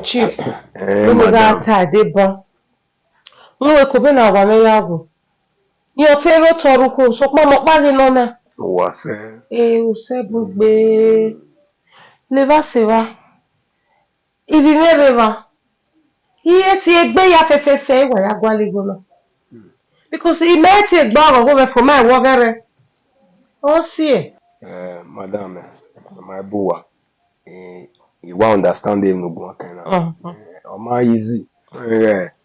Chief, madam. No, could na yago. Your favorite toruko, so mama body nona. Was Usebugbe. Never seva. Ibi mereva. Iye ti egbe ya fefefe wa ya gwali gono. Because he met a bar over for my wagare. Oh, see. Madam, my boy, you won't understand him no more kind of. My easy.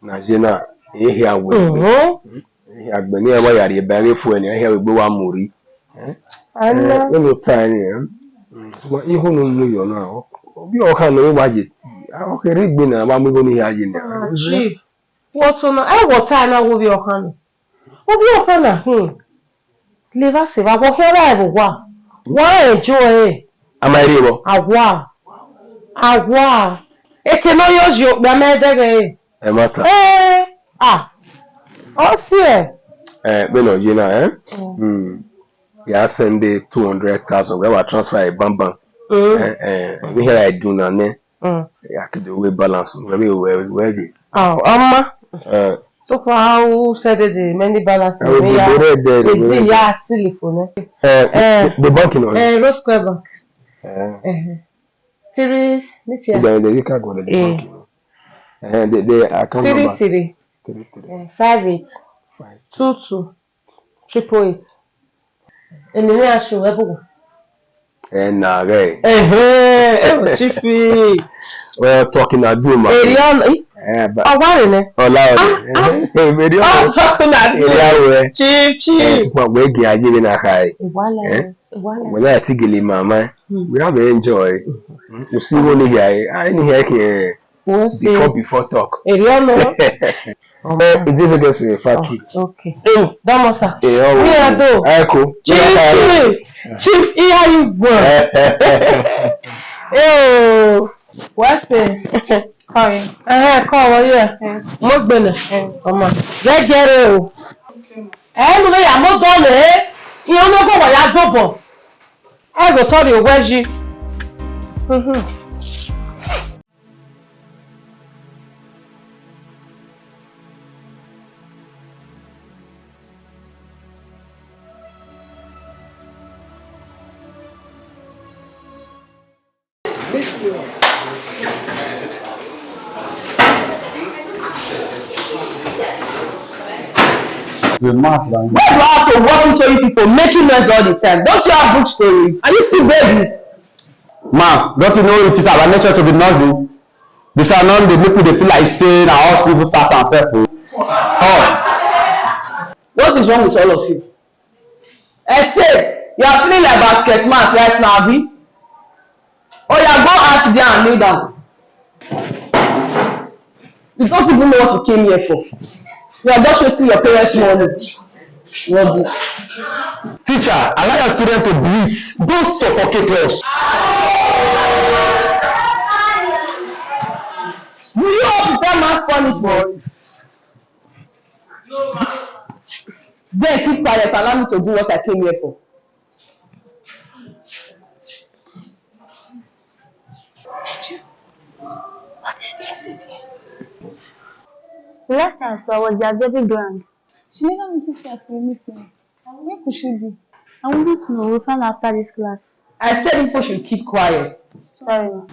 Najena, here we. Agbeni ewa yari ebere fu eni here we go wa muri. No time. But ihu no nu yo na. Obi o ka no waje. O kere gbe na ba mu go ni aye ni. Chief, what on what time na wo bi o kan. Wo bi o kan na Liver se va go here e wa. Wa enjoy. Amari bo. Agwa. Eke no yo jo gba medege. E mata. Oh see. Beno you know ya send 200,000 we will transfer a bam bam. We here I do na ne. Ya could do we balance we we. So far who said the many balances we ya silly for the bank in Rose Square Bank. Three the card go the bank. The account number 33 58 22 888. And then I show everyone. Chiefy. We're talking about doom. But I'm talking about Chief. We're giving a high. When I think mama, we have to enjoy. You see, only here, I hear the before talk. It is against the factory. Okay. Damosa. Echo. Chief, here you go. Oh, what's it? Call yeah. Most business. Come on. Get it. Anyway, I'm not done it. You don't know what I do. I go tell you where's you. The math why do I have to walk into you people making noise all the time? Don't you have book story? Are you still babies? Ma, don't you know it is our nature to be noisy? This are not the people they feel like saying our civil start and self. What is wrong with all of you? I said you are feeling like basket match right now, Abby. Oh yeah, go out there and kneel down. You don't even know what you came here for. You are just wasting your parents' money. Teacher, allow your student to breathe. Don't suffocate us. Will you all prepare mass punishment? Then keep quiet. Allow me to do what I came here for. What is this again? The last time I saw her was the Azebi Grand. She never misses class for anything. Where could she be? I wouldn't know. We'll find out after this class. I said people should keep quiet. Sorry, ma.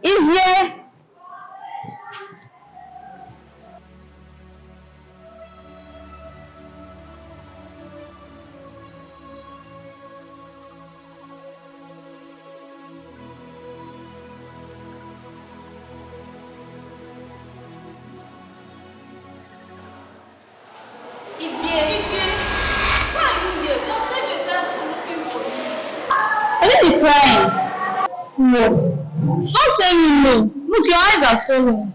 Ivie! Crying. No. Don't tell me no. Look, your eyes are swollen.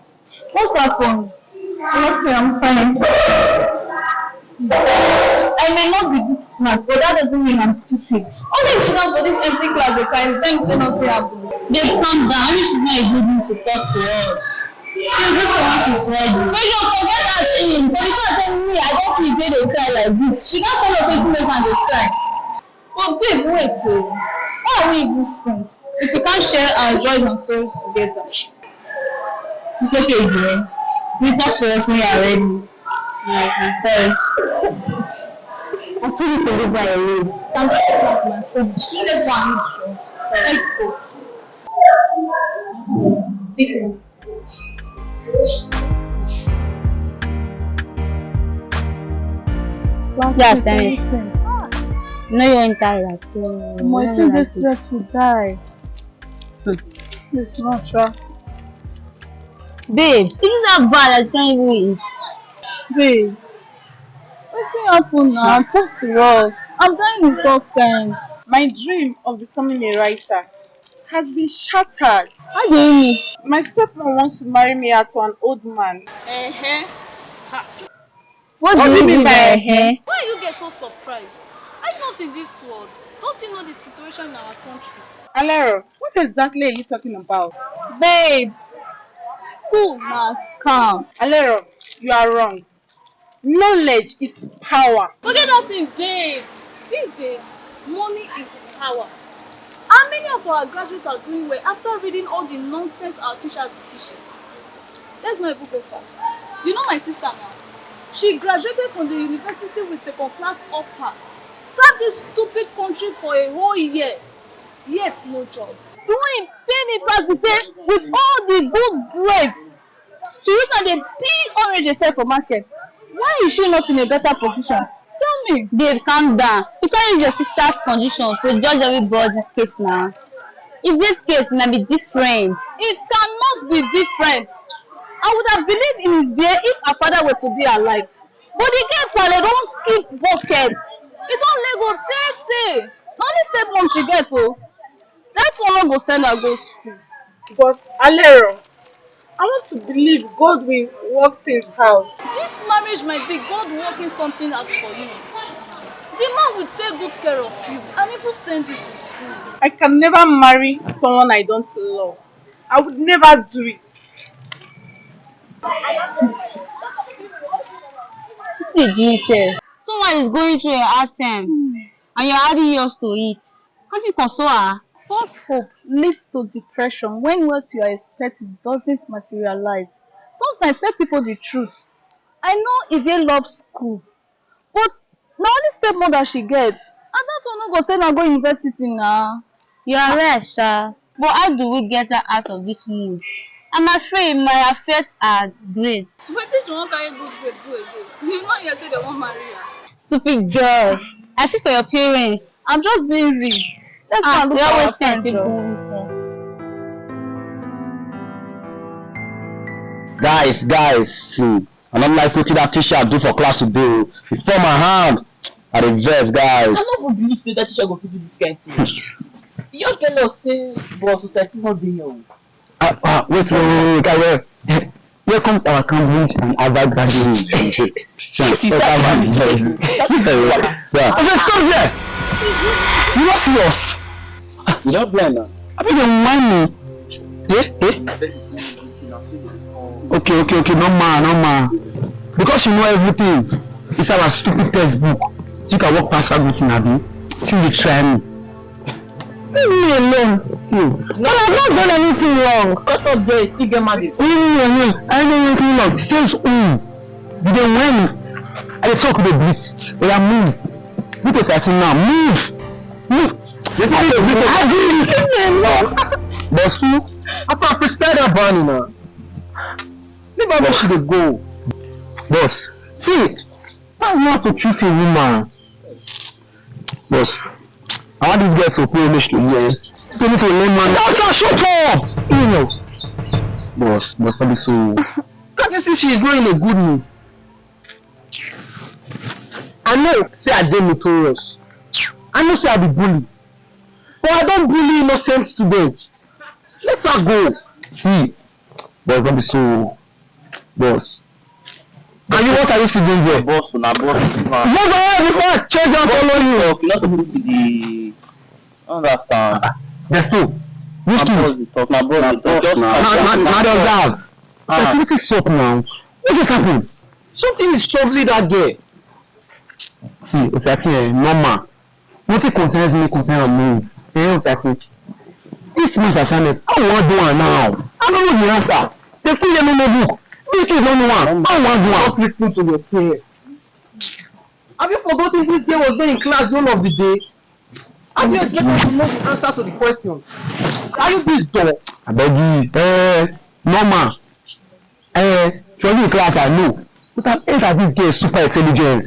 What's happened? Nothing, I'm fine. I may not be good smart, but that doesn't mean I'm stupid. Only if you don't for this empty class, they can tell me say nothing happened. They calm down. Maybe she's not a good mood to talk to us. She's just the one she's ready. No, you forget that thing. For the first telling me, I don't feel they cry like this. She can't tell us what to make and they cry. But babe, wait, so why are we even friends? If we can't share our joys and sorrows together. It's okay, dear. You talk to us when you are ready. Yeah, sorry. I'm trying to live by a road. I'm trying to have my phone. Let's go and eat, sure. Let's go. Yeah, thanks. No, you're entitled. My thing is stressful, die. It's not sure. Babe, isn't that bad? I can't even eat. Babe, what's happened now? Talk to us. I'm dying in suspense. My dream of becoming a writer has been shattered. How do you mean? My stepmom wants to marry me out to an old man. What What do you mean by a hair? Why you get so surprised? Are you not in this world? Don't you know the situation in our country? Alero, what exactly are you talking about? Babes, school now scam. Alero, you are wrong. Knowledge is power. Forget that thing, babe. These days, money is power. How many of our graduates are doing well after reading all the nonsense our teachers are teaching? Let's not even go far. You know my sister now? She graduated from the university with second class upper. Served this stupid country for a whole year. Yet no job. The one in pay me pass be say with all the good grades, she use am dey pay orange dey sell for market. Why is she not in a better position? Tell me. Babe, calm down. You can't use your sister's condition to judge everybody's case now. In this case, it might be different. It cannot be different. I would have believed in his beer if her father were to be alive. But the girl pale don keep bucket. E don lego tey. Na only stepmom she get o. That one no go send her go school. But Alero, I want to believe God will work things out. This marriage might be God working something out for you. The man will take good care of you and even send you to school. I can never marry someone I don't love. I would never do it. What did you say? Someone is going through a hard time and you're adding yours to it. Can't you console her? False hope leads to depression when what you are expecting doesn't materialize. Sometimes tell people the truth. I know Ivie loves school, but na only stepmother she gets. And that one no go send her go university now. You're right, Sha. But how do we get her out of this mood? I'm afraid it might affect her grades. Wetin she wan carry good grade do again? You know you say they wan marry her. Stupid girl. I think for your parents. I'm just being real. Let's go and We look for always our tell friend people job. who say. Guys, see, I don't like wetin that teacher do for class today o. E fall my hand. I dey vex, guys. I no go believe say that teacher go fit do this kind thing. You just tell us say boss society no dey here o. Wait, here comes our Cambridge and Harvard graduate. Stop here. You not serious? You don blind now. I think you mind me. Okay, no man. Because you know everything. It's our stupid textbook. So you can walk past everything, Abi. You will try me. Leave me alone. No, I've not done anything wrong. Cut up there, still get mad. Leave me alone. I don't do anything wrong. Stays home. You don't win. I talk with the blitz. They are move. Look at that now. Move. Boss, after I prescribe that bunny now. Leave her where she dey go. Boss, see, I want to treat a woman. Boss, I want this girl to pay homage to me. You need to learn man. Boss, shut up! You know. Boss, probably so. Can't you see she is not in a good mood? I know, say I dey notorious. I know, say I be bully. But I don't bully innocent students. Let her go. See, boss, don't be so. Boss. And you, what are you still doing there? Boss, na boss. Move on before I change and follow you. You're not supposed to be. Understand? There's two. Which two? Talk na boss. Just Not observe. Certificate soap now. What just happened? Something is troubling that girl. See, Osati, normal. Nothing concerns me, me. Osati. This month's assignment, I want to do it now. I don't know the answer. They put them in the book. This kid don't know one. I want to do it. Just listen to yourself. Have you forgotten this girl was there in class the whole of the day? Have you expected to know the answer to the question? Are you this dumb? I beg you. Normal. Surely in class I know. But I've heard that this girl is super intelligent.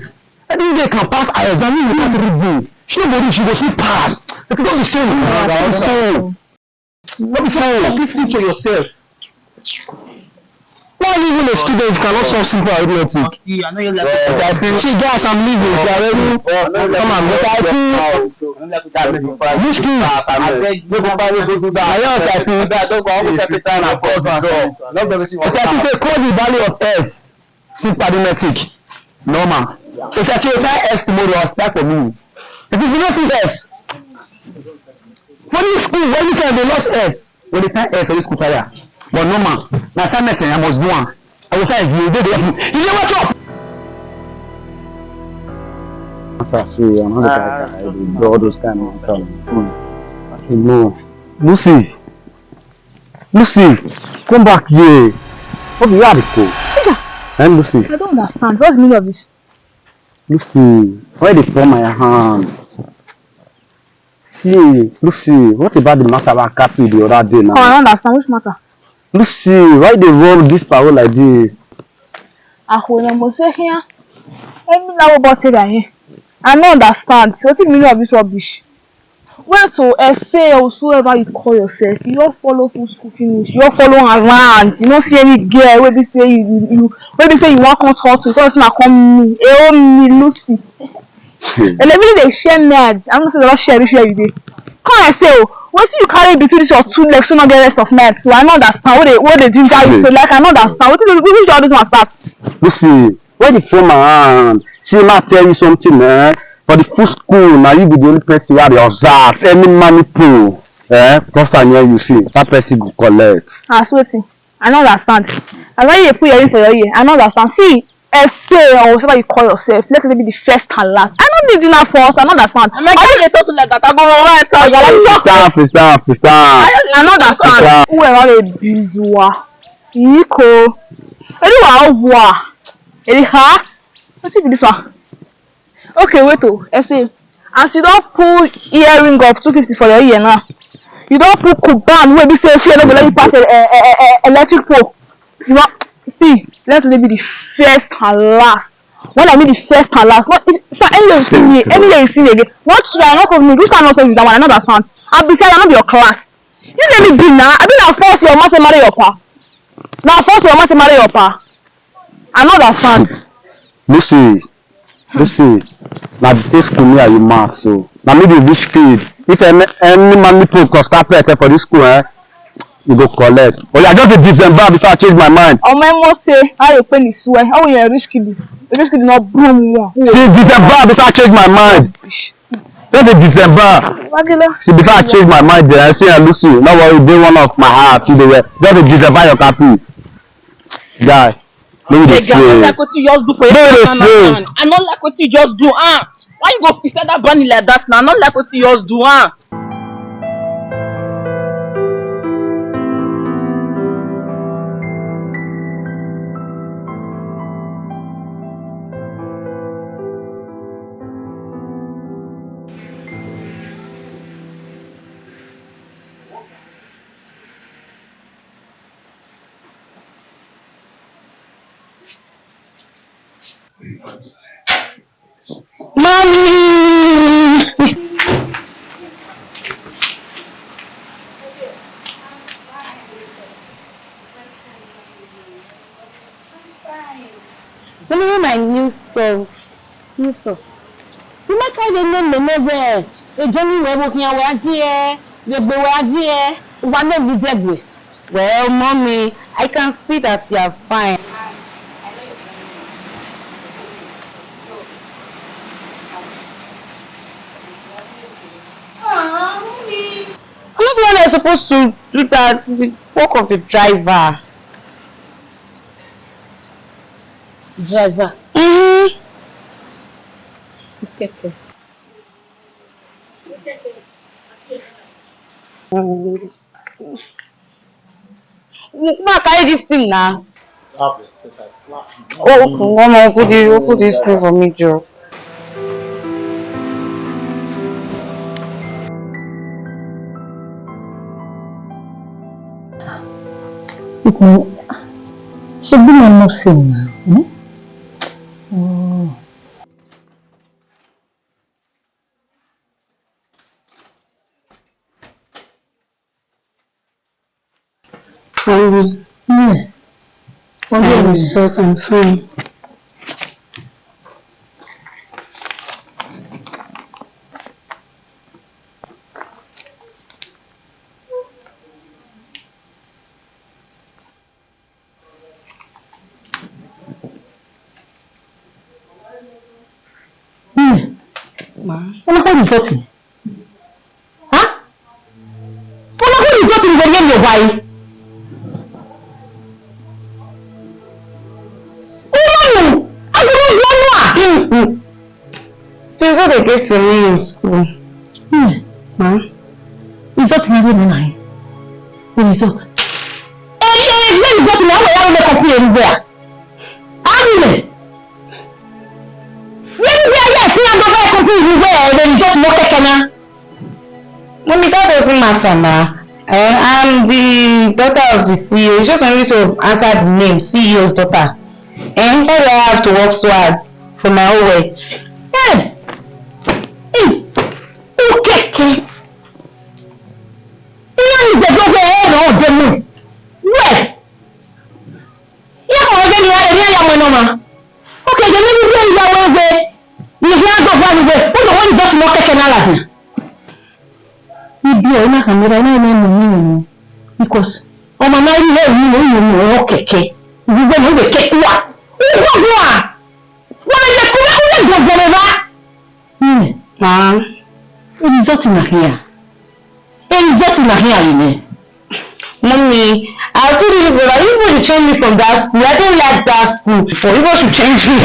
And this girl can pass her exam without reading. She nobody she go see pass. It don't be so. Don't be so. Just listen to yourself. Why even a student cannot solve simple arithmetic? I know you like it. She gas I'm leaving. You are ready? Come on, but I think which school? I say call the value of S. Simple arithmetic. Normal. It's a S tomorrow. I'll start for me. If you don't see S, for this school, when you say they lost S, when they find S, for school fire. But normal. Now, assignment I must do one. I will find you. You know what's up? I'm not do all those kind of things. You know, Lucy, come back here. What do you have to go? And Lucy, I don't understand. What's the meaning of this? Lucy, why they form my hand? See, Lucy, what about the matter about Cappy the other day now? Oh, I don't understand. Which matter? Lucy, why they roll this power like this? I don't understand. What's the meaning of this rubbish? Well, to essay or whoever you call yourself, you don't follow full school finish. You don't follow around. You don't see any girl where they say you want to talk to because now come me. Me Lucy. And every day they share meds. I'm not saying they don't share you day. Come and say, what do you carry between these your two legs to not get rest of meds? So I don't understand what they ginger you so like I don't understand. What do all this one start? Lucy, why they form around? See, I tell you something, eh? For the full school, now you be the only person where they observe any manipul. Because I know you see, that person go collect. Sweetie, I don't understand. And when you put your in for your ear, I don't understand. See, essay or whatever you call yourself, let it be the first and last. I don't need dinner for us, I don't understand. I'm not going to talk to like that. I go right Stop. I don't understand. Whoever a bizwa, Nico, anyhow, what's it be this one? Okay, wait oh, essay. As you don't pull earring of 250 for your ear now. You don't put Kuban where we say she don't let you pass electric pole. You want see, let me be the first and last. When I mean the first and last, not if anywhere you see me again. Not try, not of me. Which kind of say with that one? I don't understand. I'll be saying I not be your class. You let me be now. I think I'll force your mother marry your pa. Now force your mother marry your pa. I don't understand. Lucy, now the same school me are you mad so. Now maybe this kid, if any manipul cause carpet for this school, you go collect. Oh yeah, just in December before I change my mind. Oh my must say, how you pay this way? How you rich kid? The rich kid not broom one. See December before I change my mind. Just in December. See before I change my mind, then I say Lucy, no worry, they one of my heart. Just in December you're happy. Guy. I don't like what you just do for your I don't like what you just do, Why you go present that bunny like that now? I don't like what you just do, Mommy! Let me hear my new stuff. You might call the name the neighbor. The Johnny we're working our dear, the boy, one of the debris. Well, mommy, I can see that you are fine. supposed to do that. It's the work of the driver. Driver. Okay. Ma, carry this thing now. Have respect, I slap you. Oh, Mama, put this thing for me, Joe. She be my nursing now. Oh. Yeah. I'm short and fine. Ma. What is that? Huh? What is that in the name of why? So is what they get to me in school. Ma. Is that in the name? What is that? Hey, when you go to now, I will make a play anywhere. How do you? Mommy, that doesn't matter, ma. I'm the daughter of the CEO. You just want me to answer the name, CEO's daughter. And why do I have to work so hard for my own weight? Okay. Okay, the little girl is away. You hear the one way. Who the one is just not taking all of them? You na camera na me because o ma na ri you okay. You go no ke wa. What is the ma, it is not in here. It is not in here, you know. Mommy, I told you that you should change me from that school. I don't like that school. You should change me.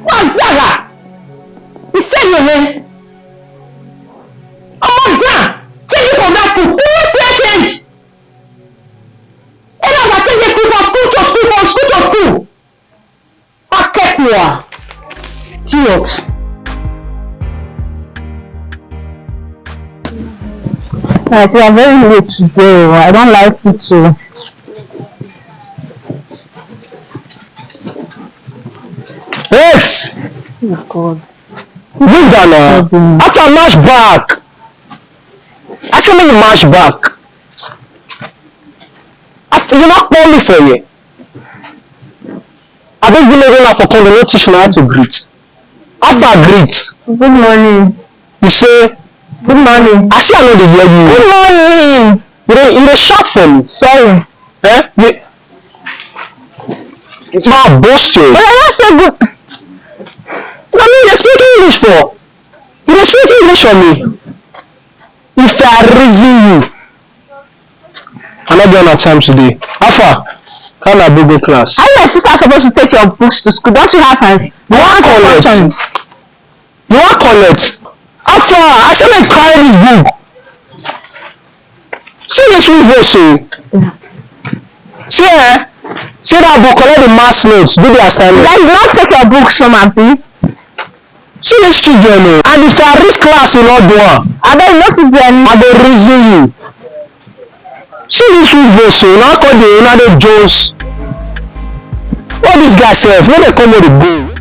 What's that? You say your name. Oh, yeah. Change you from that school. Who wants to change? And I'm going to change the school from school to school, from school to school. I'll take you. Idiot. I feel I'm very late today. I don't like it too. Yes! Oh God. Good Ghana. After march back. Actually march back. After you not call me for you. I don't believe enough for calling no teach me how to greet. After I greet. Good morning. You say good morning. I say I know they hear you. Good morning. You dey shout for me. Sorry. It's my boast you. But I say good. I mean, you speak English for. You dey speak English for me. If I reason you, I'm not doing my time today. How far? Can I go class? How your sister supposed to take your books to school? Don't you have hands? You want collect? You want collect? How far? I said I carry this book. See this sweet voice, see that book, collect the mass notes, do the assignment. Then not take your books from Auntie. See this children, and if I reach class, you not do one. I don't know if I go reason you. See this sweet voice, now call the United Jones. What this guy says, when they come with the book.